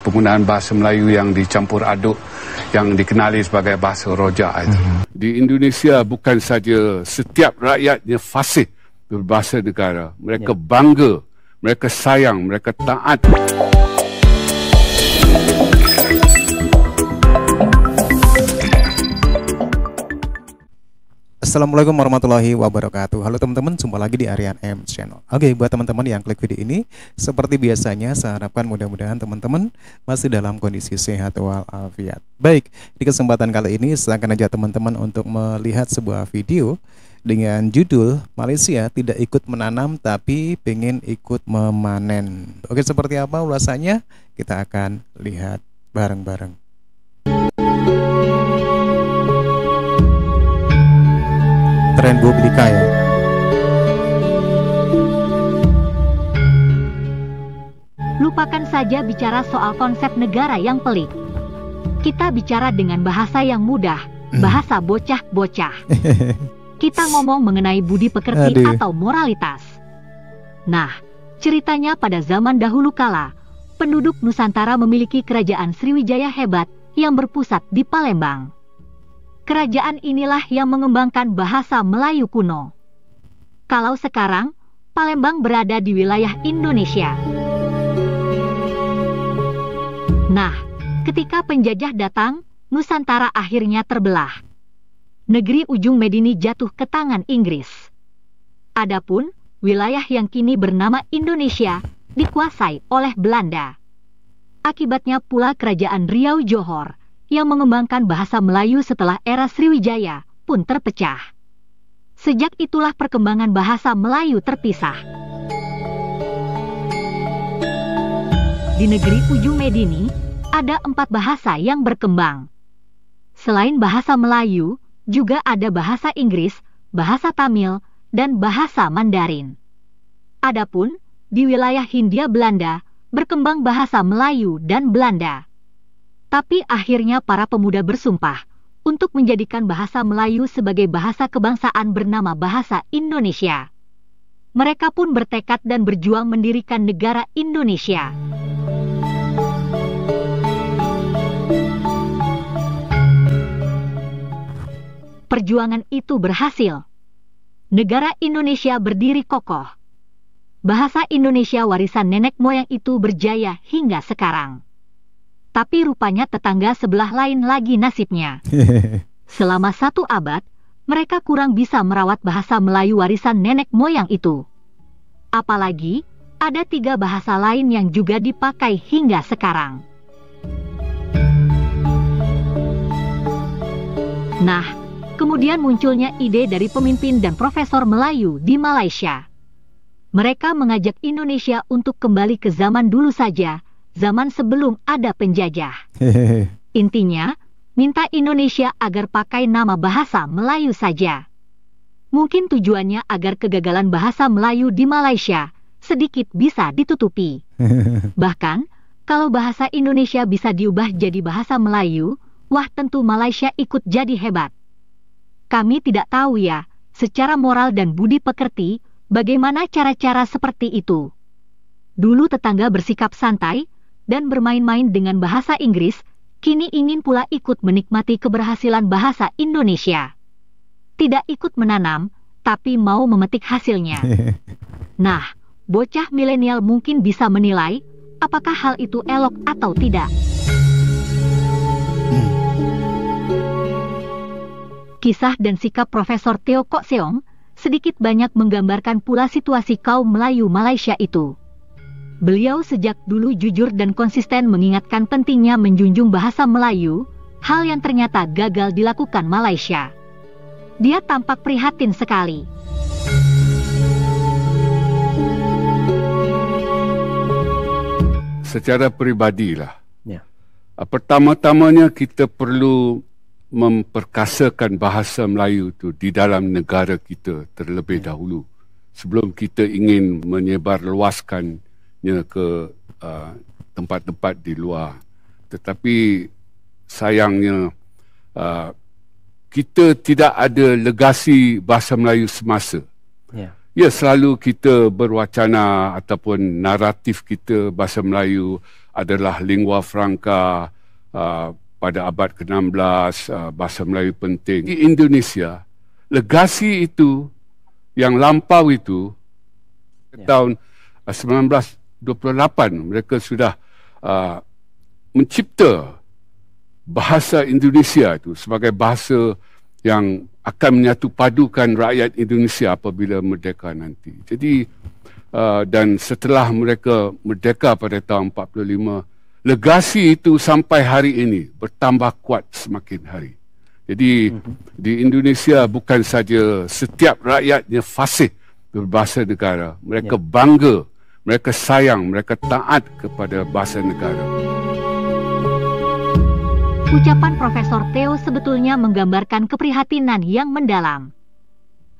penggunaan bahasa Melayu yang dicampur aduk yang dikenali sebagai bahasa rojak itu. Di Indonesia bukan saja setiap rakyatnya fasih berbahasa negara. Mereka bangga, mereka sayang, mereka taat. Assalamualaikum warahmatullahi wabarakatuh. Halo teman-teman, jumpa lagi di Aryan M Channel. Oke, buat teman-teman yang klik video ini, seperti biasanya saya harapkan mudah-mudahan teman-teman masih dalam kondisi sehat walafiat. Baik, di kesempatan kali ini saya akan ajak teman-teman untuk melihat sebuah video dengan judul Malaysia tidak ikut menanam tapi pengen ikut memanen. Oke, seperti apa ulasannya? Kita akan lihat bareng-bareng. Tren Boblika ya. Lupakan saja bicara soal konsep negara yang pelik. Kita bicara dengan bahasa yang mudah, bahasa bocah-bocah. Kita ngomong mengenai budi pekerti atau moralitas. Nah, ceritanya pada zaman dahulu kala, penduduk Nusantara memiliki kerajaan Sriwijaya hebat yang berpusat di Palembang. Kerajaan inilah yang mengembangkan bahasa Melayu kuno. Kalau sekarang, Palembang berada di wilayah Indonesia. Nah, ketika penjajah datang, Nusantara akhirnya terbelah. Negeri ujung Medini jatuh ke tangan Inggris. Adapun, wilayah yang kini bernama Indonesia dikuasai oleh Belanda. Akibatnya pula kerajaan Riau Johor yang mengembangkan bahasa Melayu setelah era Sriwijaya pun terpecah. Sejak itulah perkembangan bahasa Melayu terpisah. Di negeri ujung Medini, ada 4 bahasa yang berkembang. Selain bahasa Melayu, juga ada bahasa Inggris, bahasa Tamil, dan bahasa Mandarin. Adapun, di wilayah Hindia Belanda, berkembang bahasa Melayu dan Belanda. Tapi akhirnya para pemuda bersumpah untuk menjadikan bahasa Melayu sebagai bahasa kebangsaan bernama bahasa Indonesia. Mereka pun bertekad dan berjuang mendirikan negara Indonesia. Perjuangan itu berhasil. Negara Indonesia berdiri kokoh. Bahasa Indonesia warisan nenek moyang itu berjaya hingga sekarang. Tapi rupanya tetangga sebelah lain lagi nasibnya. Selama 1 abad, mereka kurang bisa merawat bahasa Melayu warisan nenek moyang itu. Apalagi, ada 3 bahasa lain yang juga dipakai hingga sekarang. Nah, kemudian munculnya ide dari pemimpin dan profesor Melayu di Malaysia. Mereka mengajak Indonesia untuk kembali ke zaman dulu saja, zaman sebelum ada penjajah. Intinya, minta Indonesia agar pakai nama bahasa Melayu saja. Mungkin tujuannya agar kegagalan bahasa Melayu di Malaysia sedikit bisa ditutupi. Bahkan, kalau bahasa Indonesia bisa diubah jadi bahasa Melayu, wah tentu Malaysia ikut jadi hebat. Kami tidak tahu ya, secara moral dan budi pekerti, bagaimana cara-cara seperti itu. Dulu tetangga bersikap santai dan bermain-main dengan bahasa Inggris, kini ingin pula ikut menikmati keberhasilan bahasa Indonesia. Tidak ikut menanam, tapi mau memetik hasilnya. Nah, bocah milenial mungkin bisa menilai, apakah hal itu elok atau tidak. Kisah dan sikap Profesor Teo Kok Seong sedikit banyak menggambarkan pula situasi kaum Melayu Malaysia itu. Beliau sejak dulu jujur dan konsisten mengingatkan pentingnya menjunjung bahasa Melayu, hal yang ternyata gagal dilakukan Malaysia. Dia tampak prihatin sekali. Secara peribadilah, pertama-tamanya kita perlu memperkasakan bahasa Melayu itu di dalam negara kita terlebih dahulu. Sebelum kita ingin menyebarluaskan ke tempat-tempat di luar. Tetapi sayangnya kita tidak ada legasi bahasa Melayu semasa. Ya, selalu kita berwacana ataupun naratif kita bahasa Melayu adalah lingua franca pada abad ke-16, bahasa Melayu penting. Di Indonesia, legasi itu yang lampau itu tahun 1928 mereka sudah mencipta bahasa Indonesia itu sebagai bahasa yang akan menyatu padukan rakyat Indonesia apabila merdeka nanti. Jadi dan setelah mereka merdeka pada tahun 45, legasi itu sampai hari ini bertambah kuat semakin hari. Jadi di Indonesia bukan saja setiap rakyatnya fasih berbahasa negara, mereka bangga, mereka sayang, mereka taat kepada bahasa negara. Ucapan Profesor Theo sebetulnya menggambarkan keprihatinan yang mendalam.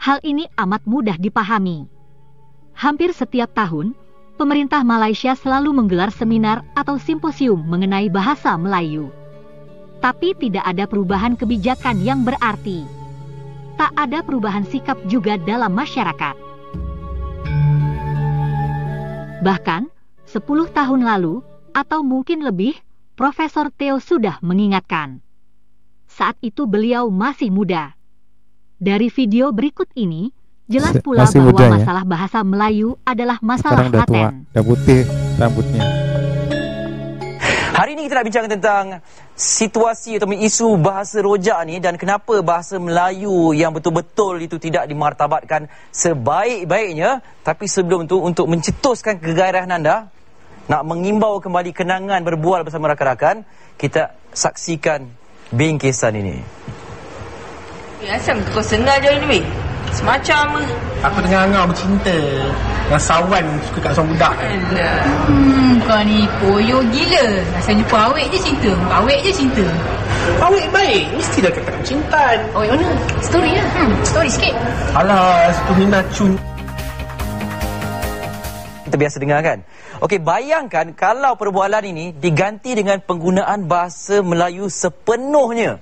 Hal ini amat mudah dipahami. Hampir setiap tahun, pemerintah Malaysia selalu menggelar seminar atau simposium mengenai bahasa Melayu. Tapi tidak ada perubahan kebijakan yang berarti. Tak ada perubahan sikap juga dalam masyarakat. Bahkan, 10 tahun lalu, atau mungkin lebih, Profesor Theo sudah mengingatkan. Saat itu beliau masih muda. Dari video berikut ini, jelas pula bahwa masalah bahasa Melayu adalah masalah laten. Tua, udah putih rambutnya. Hari ini kita nak bincang tentang situasi atau isu bahasa rojak ni dan kenapa bahasa Melayu yang betul-betul itu tidak dimartabatkan sebaik-baiknya. Tapi sebelum tu, untuk mencetuskan kegairahan anda, nak mengimbau kembali kenangan berbual bersama rakan-rakan, kita saksikan bingkisan ini. Asal kau senang je ni, semacam aku tengah ngau bercinta dengan sawan suka kat seorang budak. Kau ni koyo gila. Rasanya pun awet je cinta. Awet je cinta. Awet baik, mestilah katakan cintaan. Awet mana? Story lah. Story sikit. Alah, Stumina Chun. Kita biasa dengar kan? Okey, bayangkan kalau perbualan ini diganti dengan penggunaan bahasa Melayu sepenuhnya.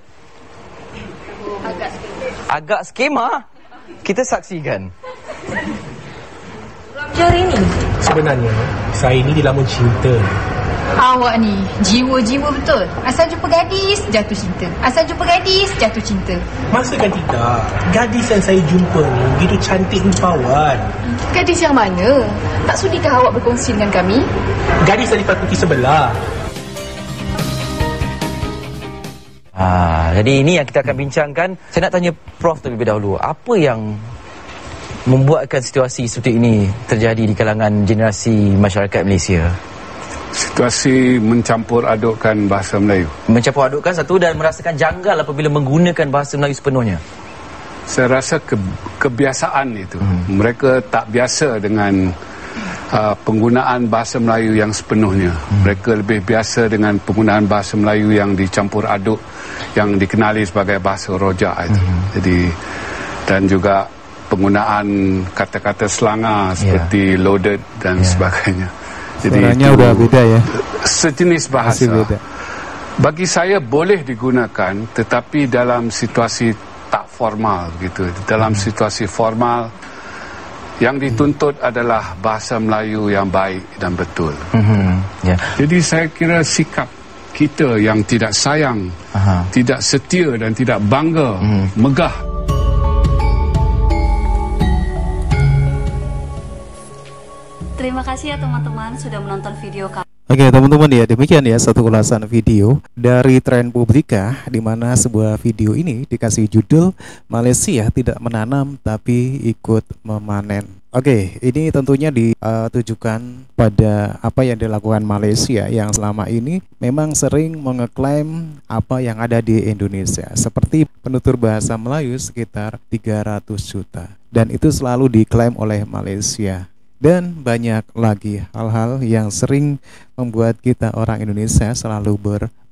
Agak skema. Kita saksikan. Macam ini. Sebenarnya, saya ni dilamun cinta. Awak ni jiwa-jiwa betul. Asal jumpa gadis, jatuh cinta. Asal jumpa gadis, jatuh cinta. Masa kan tidak. Gadis yang saya jumpa ni begitu cantik rupawan. Gadis yang mana? Tak sudikah awak berkongsi dengan kami? Gadis dari fakulti sebelah. Jadi ini yang kita akan bincangkan. Saya nak tanya Prof terlebih dahulu. Apa yang membuatkan situasi seperti ini terjadi di kalangan generasi masyarakat Malaysia? Situasi mencampur adukkan bahasa Melayu. Mencampur adukkan satu dan merasakan janggal apabila menggunakan bahasa Melayu sepenuhnya. Saya rasa kebiasaan itu. Mereka tak biasa dengan penggunaan bahasa Melayu yang sepenuhnya. Mereka lebih biasa dengan penggunaan bahasa Melayu yang dicampur aduk, yang dikenali sebagai bahasa rojak itu. Jadi, dan juga penggunaan kata-kata selangar seperti loaded dan sebagainya. Jadi suaranya udah beda ya. Sejenis bahasa. Bagi saya boleh digunakan, tetapi dalam situasi tak formal gitu. Dalam situasi formal, yang dituntut adalah bahasa Melayu yang baik dan betul. Jadi saya kira sikap kita yang tidak sayang, tidak setia dan tidak bangga, megah. Terima kasih ya teman-teman sudah menonton video kami. Oke teman-teman ya, demikian ya satu ulasan video dari Tren Publika, di mana sebuah video ini dikasih judul Malaysia tidak menanam tapi ikut memanen. Oke, ini tentunya ditujukan pada apa yang dilakukan Malaysia yang selama ini memang sering mengeklaim apa yang ada di Indonesia, seperti penutur bahasa Melayu sekitar 300 juta, dan itu selalu diklaim oleh Malaysia. Dan banyak lagi hal-hal yang sering membuat kita orang Indonesia selalu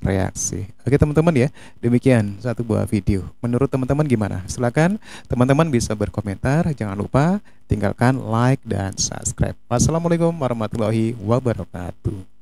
bereaksi. Oke teman-teman ya, demikian satu buah video. Menurut teman-teman gimana? Silakan teman-teman bisa berkomentar. Jangan lupa tinggalkan like dan subscribe. Wassalamualaikum warahmatullahi wabarakatuh.